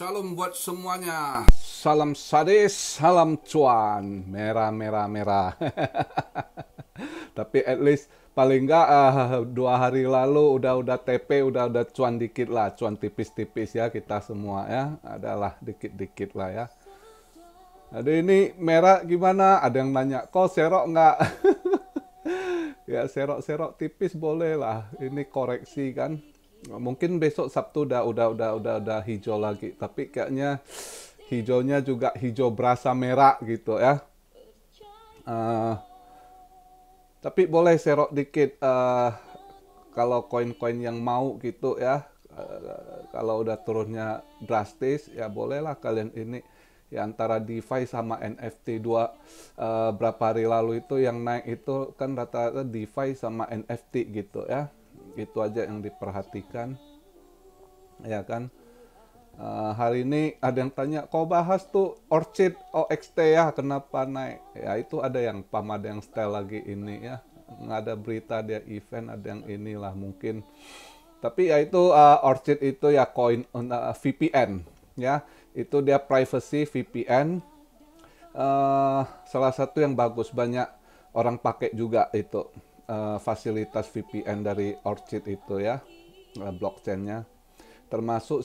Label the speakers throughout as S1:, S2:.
S1: Shalom buat semuanya. Salam sadis, salam cuan. Merah, merah, merah. Tapi at least paling nggak 2 hari lalu udah TP, udah cuan dikit lah, cuan tipis-tipis ya kita semua ya. Adalah dikit-dikit lah ya. Ada ini merah gimana? Ada yang nanya, kok serok nggak? Ya serok-serok tipis boleh lah. Ini koreksi kan. Mungkin besok Sabtu udah hijau lagi. Tapi kayaknya hijaunya juga hijau berasa merah gitu ya. Eh, tapi boleh serok dikit kalau koin-koin yang mau gitu ya. Kalau udah turunnya drastis ya bolehlah kalian ini ya antara DeFi sama NFT berapa hari lalu itu yang naik itu kan rata-rata DeFi sama NFT gitu ya. Itu aja yang diperhatikan ya kan. Hari ini ada yang tanya, kau bahas tuh Orchid OXT ya, kenapa naik? Ya itu ada yang PAM, ada yang style lagi ini ya. Nggak ada berita dia event, ada yang inilah mungkin. Tapi ya itu Orchid itu ya koin VPN ya. Itu dia privacy VPN. Salah satu yang bagus, banyak orang pakai juga itu fasilitas VPN dari Orchid itu ya, blockchainnya. Termasuk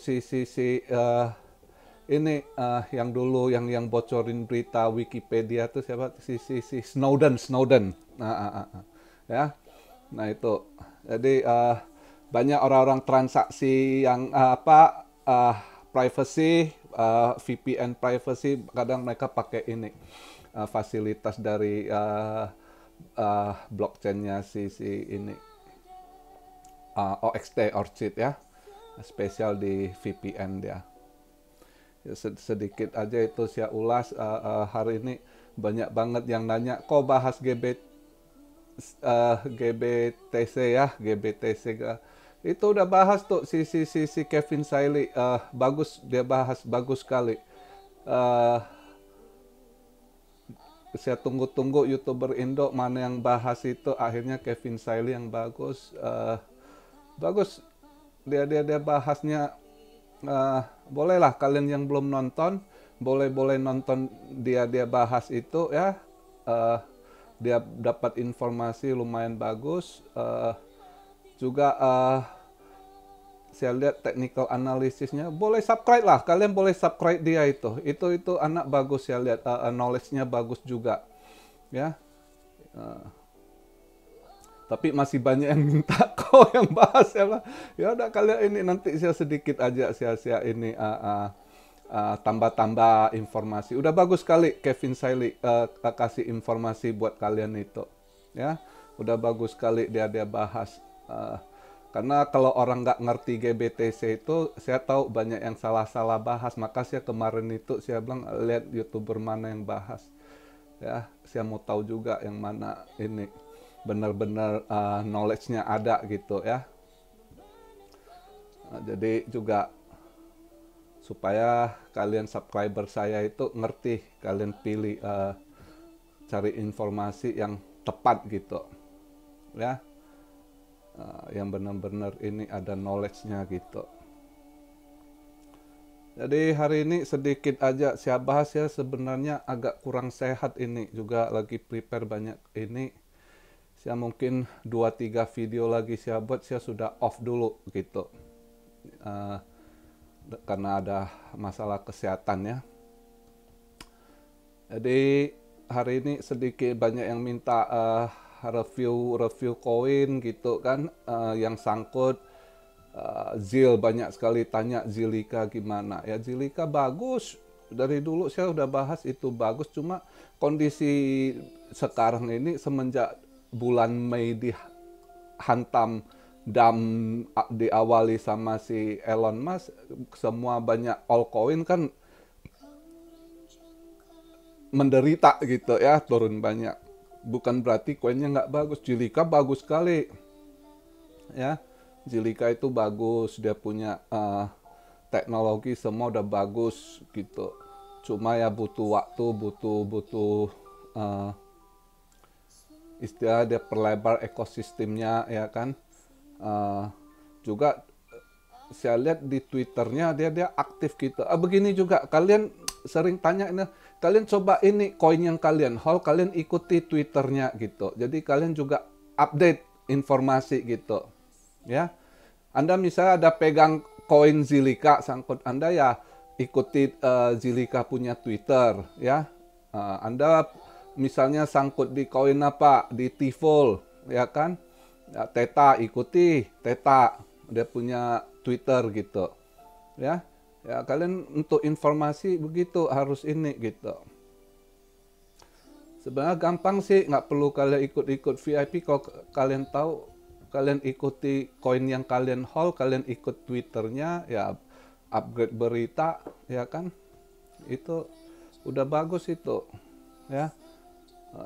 S1: ini yang dulu yang bocorin berita Wikipedia tuh siapa, si Snowden. Ya, nah itu jadi banyak orang-orang transaksi yang privacy, VPN privacy, kadang mereka pakai ini fasilitas dari blockchainnya si ini OXT Orchid ya, spesial di VPN dia. Ya, sedikit aja itu saya ulas hari ini. Banyak banget yang nanya, kok bahas GBTC ya, GBTC. Itu udah bahas tuh si Kevin Saili, bagus dia bahas, bagus sekali. Saya tunggu-tunggu YouTuber Indo mana yang bahas itu, akhirnya Kevin Saili yang bagus. Bagus dia bahasnya. Bolehlah kalian yang belum nonton, boleh nonton dia bahas itu ya. Dia dapat informasi lumayan bagus. Juga saya lihat technical analisisnya, boleh subscribe lah, kalian boleh subscribe dia itu anak bagus, saya lihat knowledge-nya bagus juga ya. Tapi masih banyak yang minta kau yang bahas ya. Ya udah kalian ini nanti saya sedikit aja saya ini tambah-tambah informasi. Udah bagus sekali Kevin Saili kasih informasi buat kalian itu. Ya, udah bagus sekali dia bahas. Karena kalau orang nggak ngerti GBTC itu, saya tahu banyak yang salah-salah bahas. Maka saya kemarin itu saya bilang lihat YouTuber mana yang bahas. Ya, saya mau tahu juga yang mana ini benar-benar knowledge-nya ada gitu ya. Jadi juga supaya kalian subscriber saya itu ngerti, kalian pilih cari informasi yang tepat gitu ya, yang benar-benar ini ada knowledge-nya gitu. Jadi hari ini sedikit aja saya bahas ya, sebenarnya agak kurang sehat ini, juga lagi prepare banyak ini. Saya mungkin 2-3 video lagi saya buat, saya sudah off dulu gitu. Karena ada masalah kesehatan ya. Jadi hari ini sedikit banyak yang minta review koin gitu kan, yang sangkut ZIL, banyak sekali tanya Zilliqa gimana. Ya Zilliqa bagus, dari dulu saya udah bahas itu bagus, cuma kondisi sekarang ini semenjak bulan Mei dihantam dam, diawali sama si Elon Musk, semua banyak altcoin kan menderita gitu ya, turun banyak. Bukan berarti koinnya nggak bagus. Zilliqa bagus sekali ya. Zilliqa itu bagus, dia punya teknologi semua udah bagus gitu. Cuma ya butuh waktu, butuh istilah dia perlebar ekosistemnya ya kan. Juga saya lihat di Twitternya dia aktif gitu. Begini juga kalian sering tanya, nah, kalian coba ini koin yang kalian hold, kalian ikuti Twitternya gitu. Jadi kalian juga update informasi gitu, ya. Anda misalnya ada pegang koin Zilliqa sangkut, Anda ya ikuti Zilliqa punya Twitter, ya. Anda misalnya sangkut di koin apa, di Tifol, ya kan? Ya, Teta, ikuti Teta, dia punya Twitter gitu, ya. Ya kalian untuk informasi begitu harus ini gitu. Sebenarnya gampang sih, nggak perlu kalian ikut-ikut VIP. Kalau kalian tahu, kalian ikuti koin yang kalian hold, kalian ikut Twitternya, ya upgrade berita, ya kan? Itu udah bagus itu, ya.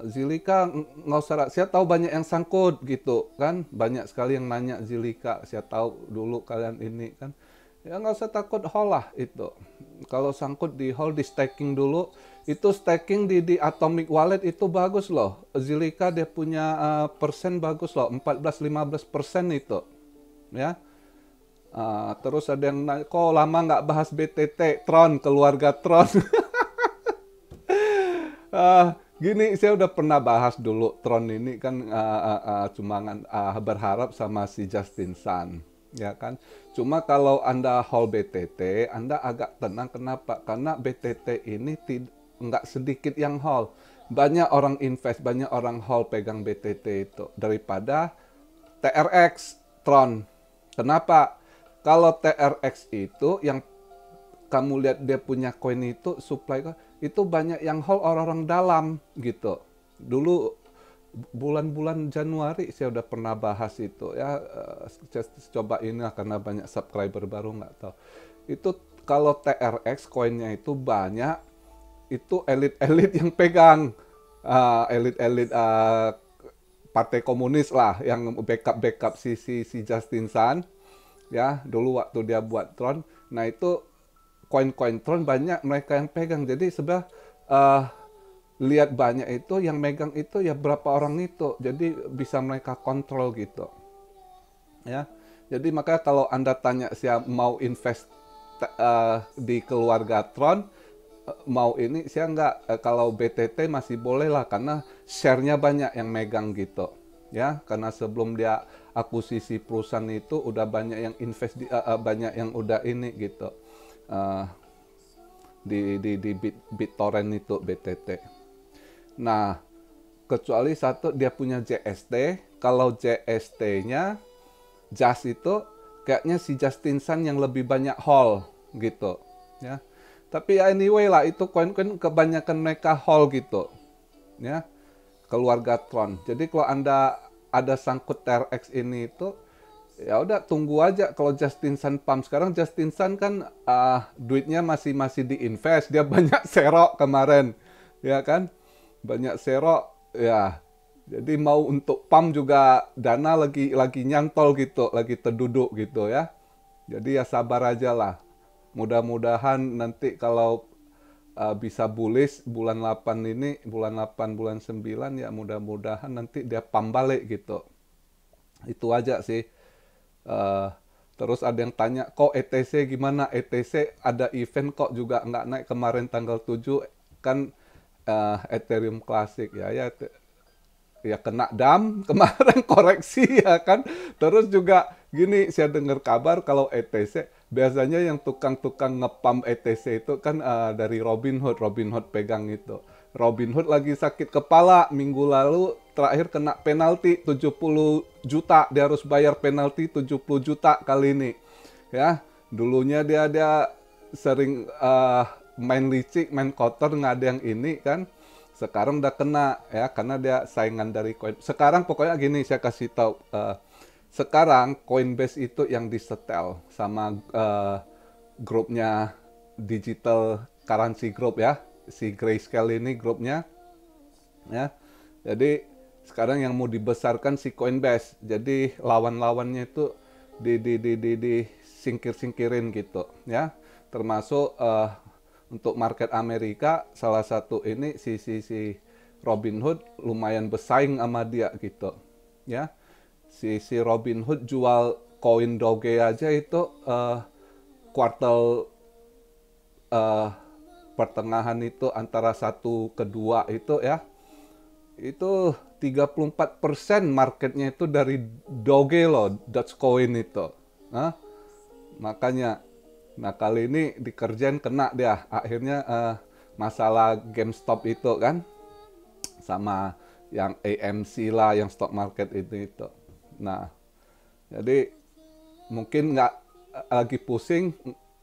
S1: Zilliqa nggak usah, saya tahu banyak yang sangkut gitu kan, banyak sekali yang nanya Zilliqa, saya tahu dulu kalian ini kan, ya nggak usah takut, hold lah itu. Kalau sangkut di hold, di staking dulu, itu staking di Atomic Wallet itu bagus loh. Zilliqa dia punya persen bagus loh, 14-15% itu, ya. Terus ada yang nanya, kok lama nggak bahas BTT, Tron, keluarga Tron. Gini, saya udah pernah bahas dulu Tron ini kan, cuma berharap sama si Justin Sun, ya kan. Cuma kalau Anda hold BTT, Anda agak tenang. Kenapa? Karena BTT ini nggak sedikit yang hold. Banyak orang invest, banyak orang hold pegang BTT itu daripada TRX Tron. Kenapa? Kalau TRX itu yang kamu lihat dia punya koin itu supply itu banyak yang hold orang-orang dalam gitu. Dulu bulan-bulan Januari saya udah pernah bahas itu ya. Coba ini karena banyak subscriber baru nggak tahu. Itu kalau TRX koinnya itu banyak, itu elit-elit yang pegang, elit-elit partai komunis lah yang backup si Justin Sun ya dulu waktu dia buat Tron. Nah itu koin-koin Tron banyak mereka yang pegang. Jadi sebenarnya lihat banyak itu yang megang itu ya berapa orang itu. Jadi bisa mereka kontrol gitu. Ya. Jadi makanya kalau Anda tanya saya mau invest di keluarga Tron, mau ini saya nggak, kalau BTT masih boleh lah karena share-nya banyak yang megang gitu. Ya, karena sebelum dia akuisisi perusahaan itu udah banyak yang invest banyak yang udah ini gitu. Di BitTorrent itu BTT. Nah, kecuali satu dia punya JST. Kalau JST-nya JAS itu kayaknya si Justin Sun yang lebih banyak hold gitu, ya. Tapi anyway lah itu koin-koin kebanyakan mereka hold gitu, ya. Keluarga Tron. Jadi kalau Anda ada sangkut TRX ini itu ya udah tunggu aja. Kalau Justin Sun pump sekarang, Justin Sun kan duitnya masih diinvest, dia banyak serok kemarin, ya kan, banyak serok ya. Jadi mau untuk pump juga dana lagi nyantol gitu, lagi terduduk gitu ya. Jadi ya sabar aja lah. Mudah-mudahan nanti kalau bisa bullish bulan 8 ini, bulan 8 bulan 9 ya mudah-mudahan nanti dia pump balik gitu. Itu aja sih. Terus ada yang tanya, kok ETC gimana? ETC ada event kok juga nggak naik kemarin tanggal 7 kan, Ethereum Classic ya kena dam kemarin koreksi ya kan. Terus juga gini, saya dengar kabar kalau ETC biasanya yang tukang-tukang ngepump ETC itu kan dari Robinhood pegang itu. Robinhood lagi sakit kepala minggu lalu, terakhir kena penalti 70 juta, dia harus bayar penalti 70 juta kali ini. Ya, dulunya dia sering main licik, main kotor, nggak ada yang ini kan. Sekarang udah kena ya karena dia saingan dari koin. Sekarang pokoknya gini, saya kasih tahu. Sekarang Coinbase itu yang disetel sama grupnya Digital Currency Group ya, si Grayscale ini grupnya ya. Jadi sekarang yang mau dibesarkan si Coinbase. Jadi lawan-lawannya itu disingkirin gitu ya. Termasuk untuk market Amerika, salah satu ini si Robinhood lumayan bersaing sama dia gitu ya. Si Robinhood jual koin Doge aja itu kuartal pertengahan itu antara 1 ke 2 itu ya, itu 34% marketnya itu dari Doge loh, Dogecoin itu. Nah, makanya, nah kali ini dikerjain kena dia. Akhirnya masalah GameStop itu kan, sama yang AMC lah, yang stock market itu. Nah, jadi mungkin nggak lagi pusing,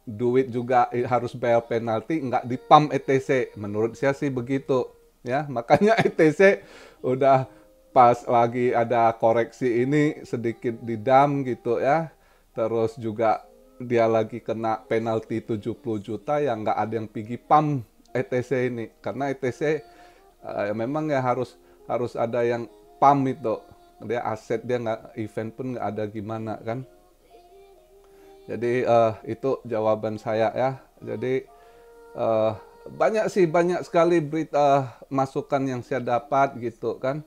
S1: duit juga harus bayar penalti, nggak dipump ETC. Menurut saya sih begitu. Ya, makanya ETC udah pas lagi ada koreksi ini sedikit didam gitu ya. Terus juga dia lagi kena penalti 70 juta yang nggak ada yang pergi pump ETC ini. Karena ETC memang ya harus ada yang pump itu. Dia aset, dia nggak, event pun nggak ada gimana kan. Jadi itu jawaban saya ya. Jadi banyak sekali berita masukan yang saya dapat gitu kan.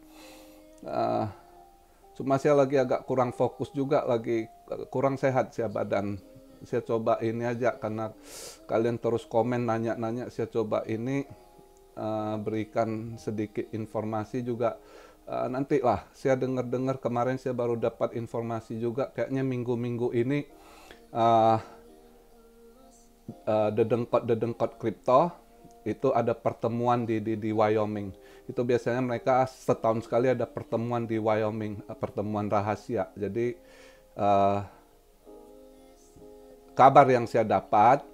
S1: Cuma saya lagi agak kurang fokus juga, lagi kurang sehat saya badan. Saya coba ini aja karena kalian terus komen nanya-nanya, saya coba ini berikan sedikit informasi juga. Nantilah saya dengar kemarin saya baru dapat informasi juga, kayaknya minggu-minggu ini dedengkot kripto itu ada pertemuan di Wyoming. Itu biasanya mereka setahun sekali ada pertemuan di Wyoming, pertemuan rahasia. Jadi kabar yang saya dapat,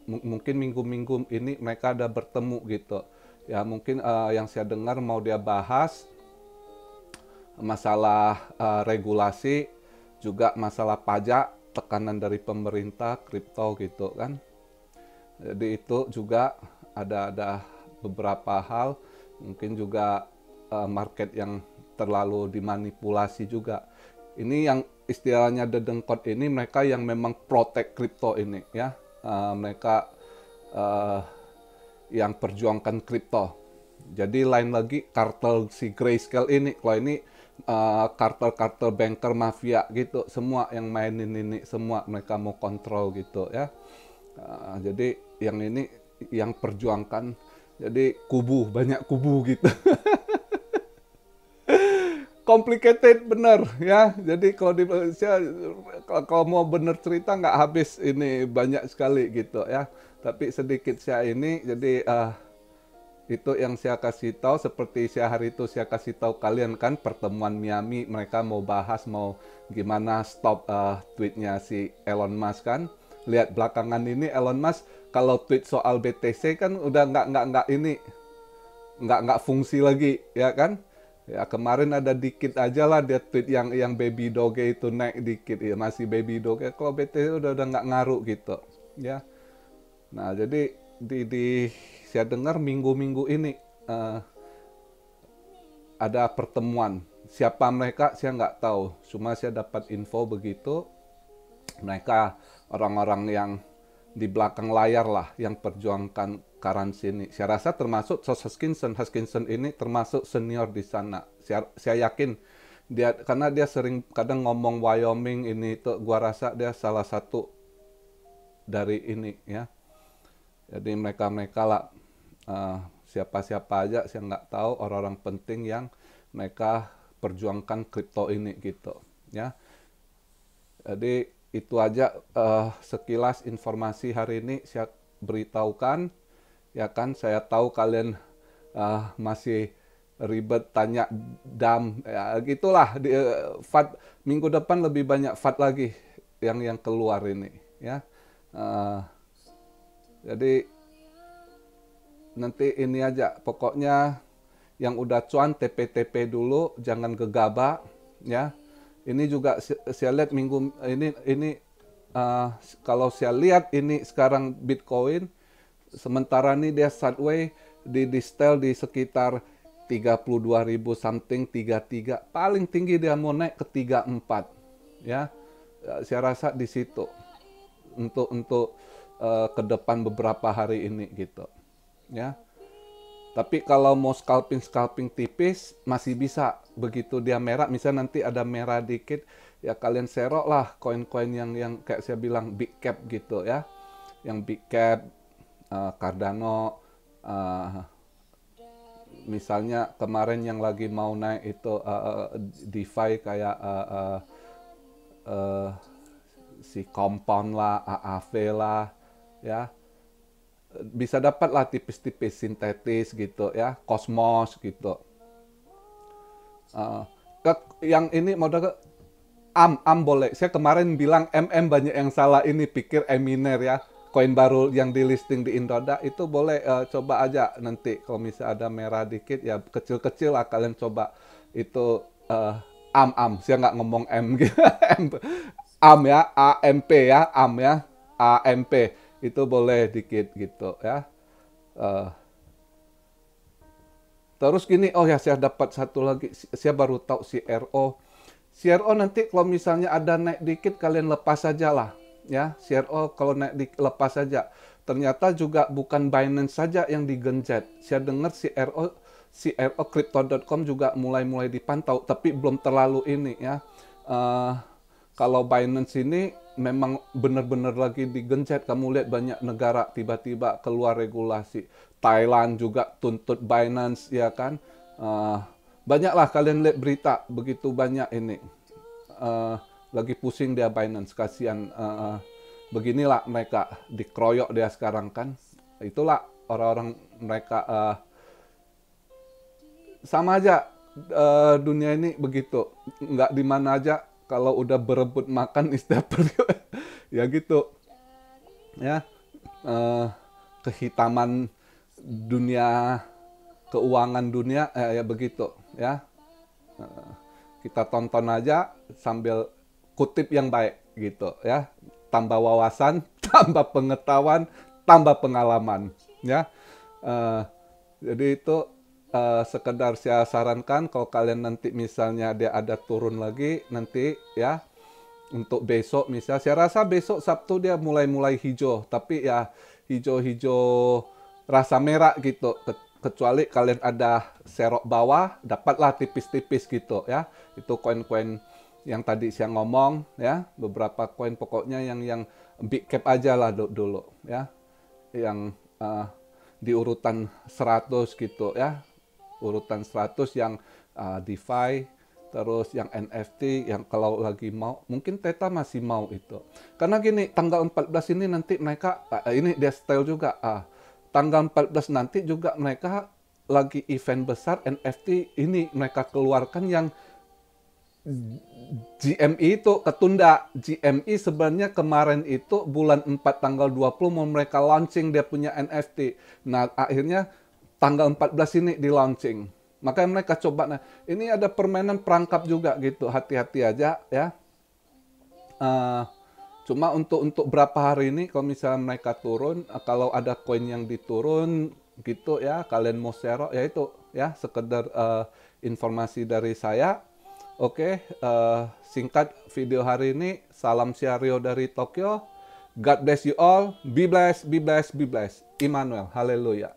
S1: mungkin minggu-minggu ini mereka ada bertemu gitu. Ya mungkin yang saya dengar mau dia bahas masalah regulasi, juga masalah pajak, tekanan dari pemerintah, kripto gitu kan. Jadi itu juga ada beberapa hal, mungkin juga market yang terlalu dimanipulasi juga. Ini yang istilahnya dedengkot ini, mereka yang memang protect kripto ini ya. Mereka yang perjuangkan kripto. Jadi lain lagi kartel si Grayscale ini. Kalau ini kartel-kartel banker mafia gitu, semua yang mainin ini, semua mereka mau kontrol gitu ya. Jadi yang ini yang perjuangkan, jadi banyak kubu gitu. Complicated bener ya. Jadi kalau mau bener cerita nggak habis ini, banyak sekali gitu ya. Tapi sedikit saya ini, jadi itu yang saya kasih tahu. Seperti hari itu saya kasih tahu kalian kan, pertemuan Miami, mereka mau bahas mau gimana stop tweetnya si Elon Musk kan. Lihat belakangan ini Elon Musk kalau tweet soal BTC kan udah nggak fungsi lagi ya kan. Ya kemarin ada dikit aja lah dia tweet yang baby doge itu naik dikit ya, masih baby doge. Kalau BTC udah nggak ngaruh gitu ya. Nah jadi saya dengar minggu-minggu ini ada pertemuan. Siapa mereka saya nggak tahu. Cuma saya dapat info begitu. Mereka orang-orang yang di belakang layar lah yang perjuangkan currency ini. Saya rasa termasuk Josh Hutchinson ini termasuk senior di sana. Saya yakin dia, karena dia sering kadang ngomong Wyoming ini itu, gua rasa dia salah satu dari ini ya. Jadi mereka lah siapa-siapa aja saya nggak tahu, orang-orang penting yang mereka perjuangkan kripto ini gitu ya. Jadi itu aja sekilas informasi hari ini saya beritahukan ya kan. Saya tahu kalian masih ribet tanya dam ya, gitulah. FAT minggu depan lebih banyak FAT lagi yang keluar ini ya. Jadi nanti ini aja, pokoknya yang udah cuan TP-TP dulu, jangan gegabah ya. Ini juga saya lihat minggu ini kalau saya lihat ini sekarang Bitcoin sementara ini dia sideways di setel di sekitar 32.000 something, 33, paling tinggi dia mau naik ke 34 ya. Saya rasa di situ untuk ke depan beberapa hari ini gitu ya. Tapi kalau mau scalping tipis masih bisa, begitu dia merah, misalnya nanti ada merah dikit, ya kalian serok lah koin-koin yang kayak saya bilang big cap gitu ya, yang big cap, Cardano, misalnya kemarin yang lagi mau naik itu DeFi kayak si Compound lah, AAV lah, ya bisa dapat lah tipis-tipis sintetis gitu ya, Cosmos gitu. Yang ini modal ke AM boleh. Saya kemarin bilang banyak yang salah ini, pikir Eminer ya, koin baru yang di listing di Indoda itu boleh coba aja nanti kalau misalnya ada merah dikit ya kecil-kecil lah kalian coba itu AM. Saya nggak ngomong M gitu. AM ya, AMP ya, AM ya, AMP itu boleh dikit gitu ya. Terus gini, oh ya saya dapat satu lagi, saya baru tahu CRO. CRO nanti kalau misalnya ada naik dikit kalian lepas saja lah. Ya, CRO kalau naik lepas saja. Ternyata juga bukan Binance saja yang digenjot. Saya dengar CRO Crypto.com juga mulai dipantau, tapi belum terlalu ini ya. Kalau Binance ini memang benar-benar lagi digenjot. Kamu lihat banyak negara tiba-tiba keluar regulasi. Thailand juga tuntut Binance, ya kan? Banyaklah kalian lihat berita, begitu banyak ini. Lagi pusing dia Binance, kasihan. Beginilah mereka, dikeroyok dia sekarang kan. Itulah orang-orang mereka, sama aja dunia ini begitu. Nggak di mana aja, kalau udah berebut makan istilah ya gitu. Ya, kehitaman dunia, keuangan dunia ya begitu ya. Kita tonton aja sambil kutip yang baik gitu ya, tambah wawasan tambah pengetahuan tambah pengalaman ya. Jadi itu sekedar saya sarankan kalau kalian nanti misalnya dia ada turun lagi nanti ya, untuk besok misal, saya rasa besok Sabtu dia mulai hijau, tapi ya hijau-hijau rasa merah gitu. Kecuali kalian ada serok bawah, dapatlah tipis-tipis gitu ya. Itu koin-koin yang tadi saya ngomong ya, beberapa koin pokoknya yang big cap aja lah dulu ya. Yang di urutan 100 gitu ya. Urutan 100 yang DeFi, terus yang NFT, yang kalau lagi mau, mungkin Theta masih mau itu. Karena gini, tanggal 14 ini nanti mereka, ini dia style juga, tanggal 14 nanti juga mereka lagi event besar NFT ini mereka keluarkan yang GME itu ketunda. GME sebenarnya kemarin itu bulan 4 tanggal 20 mau mereka launching dia punya NFT. Nah, akhirnya tanggal 14 ini di launching. Makanya mereka coba, nah ini ada permainan perangkap juga gitu, hati-hati aja ya. Cuma untuk berapa hari ini kalau misalnya mereka turun, kalau ada koin yang diturun gitu ya, kalian mau share ya itu ya, sekedar informasi dari saya. Oke, singkat video hari ini, salam Siario dari Tokyo. God bless you all, be blessed, be blessed, be blessed. Immanuel, haleluya.